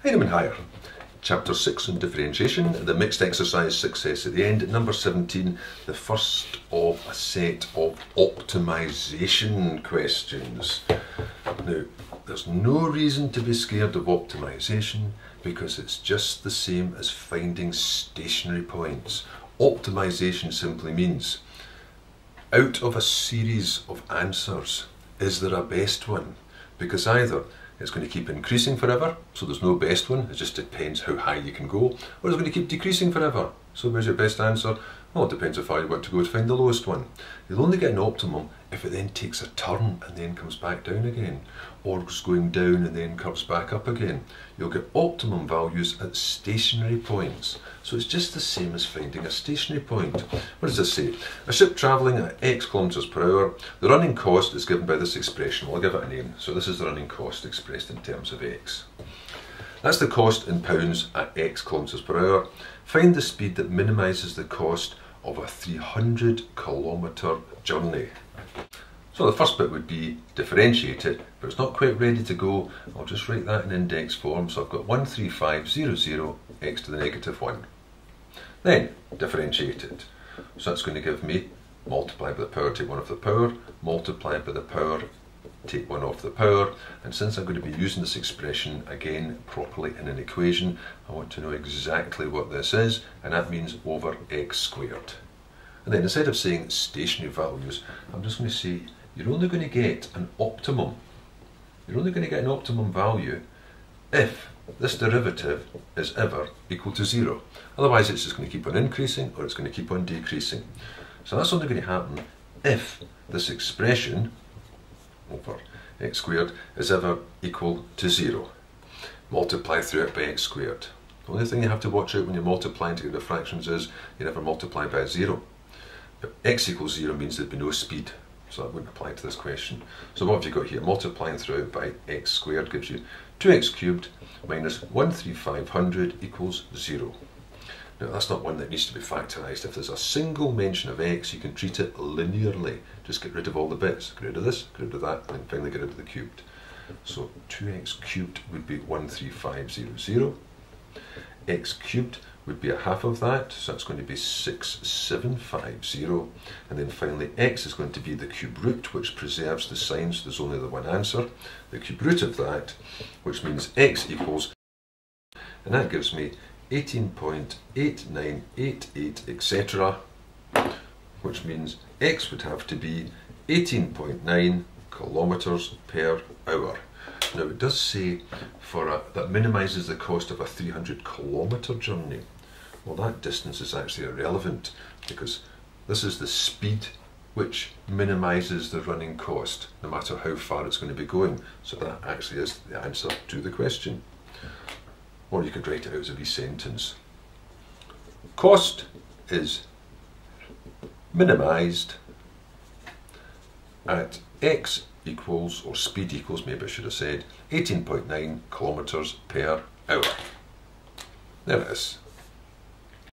Heinemann Higher, Chapter 6 on Differentiation, the mixed exercise success at the end, number 17, the first of a set of optimization questions. Now, there's no reason to be scared of optimization because it's just the same as finding stationary points. Optimization simply means, out of a series of answers, is there a best one? Because either it's going to keep increasing forever, so there's no best one, it just depends how high you can go, or it's going to keep decreasing forever. So where's your best answer? Well, it depends how far you want to go to find the lowest one. You'll only get an optimum if it then takes a turn and then comes back down again, or is going down and then curves back up again. You'll get optimum values at stationary points. So it's just the same as finding a stationary point. What does this say? A ship travelling at X kilometres per hour, the running cost is given by this expression. I'll give it a name. So this is the running cost expressed in terms of X. That's the cost in pounds at X kilometres per hour. Find the speed that minimises the cost of a 300 kilometre journey. So the first bit would be differentiate it, but it's not quite ready to go. I'll just write that in index form. So I've got 13500 x to the negative 1. Then differentiate it. So that's going to give me multiply by the power, take 1 off the power, multiply by the power, take 1 off the power, and since I'm going to be using this expression again properly in an equation, I want to know exactly what this is, and that means over x squared. And then instead of saying stationary values, I'm just going to say you're only going to get an optimum. You're only going to get an optimum value if this derivative is ever equal to 0. Otherwise it's just going to keep on increasing or it's going to keep on decreasing. So that's only going to happen if this expression over x squared is ever equal to 0. Multiply through it by x squared. The only thing you have to watch out when you're multiplying to get the fractions is you never multiply by 0. But x equals 0 means there'd be no speed, so that wouldn't apply to this question. So what have you got here? Multiplying through it by x squared gives you 2x cubed minus 13500 equals 0. Now that's not one that needs to be factorised. If there's a single mention of x, you can treat it linearly. Just get rid of all the bits. Get rid of this, get rid of that, and then finally get rid of the cubed. So 2x cubed would be 13500. X cubed would be a half of that, so that's going to be 6750. And then finally x is going to be the cube root, which preserves the sign, so there's only the one answer. The cube root of that, which means x equals, and that gives me 18.8988, etc., which means x would have to be 18.9 kilometres per hour. Now it does say that minimises the cost of a 300 kilometre journey. Well, that distance is actually irrelevant because this is the speed which minimises the running cost, no matter how far it's going to be going. So that actually is the answer to the question. Or you could write it out as a wee sentence. Cost is minimised at x equals, or speed equals, maybe I should have said, 18.9 kilometres per hour. There it is.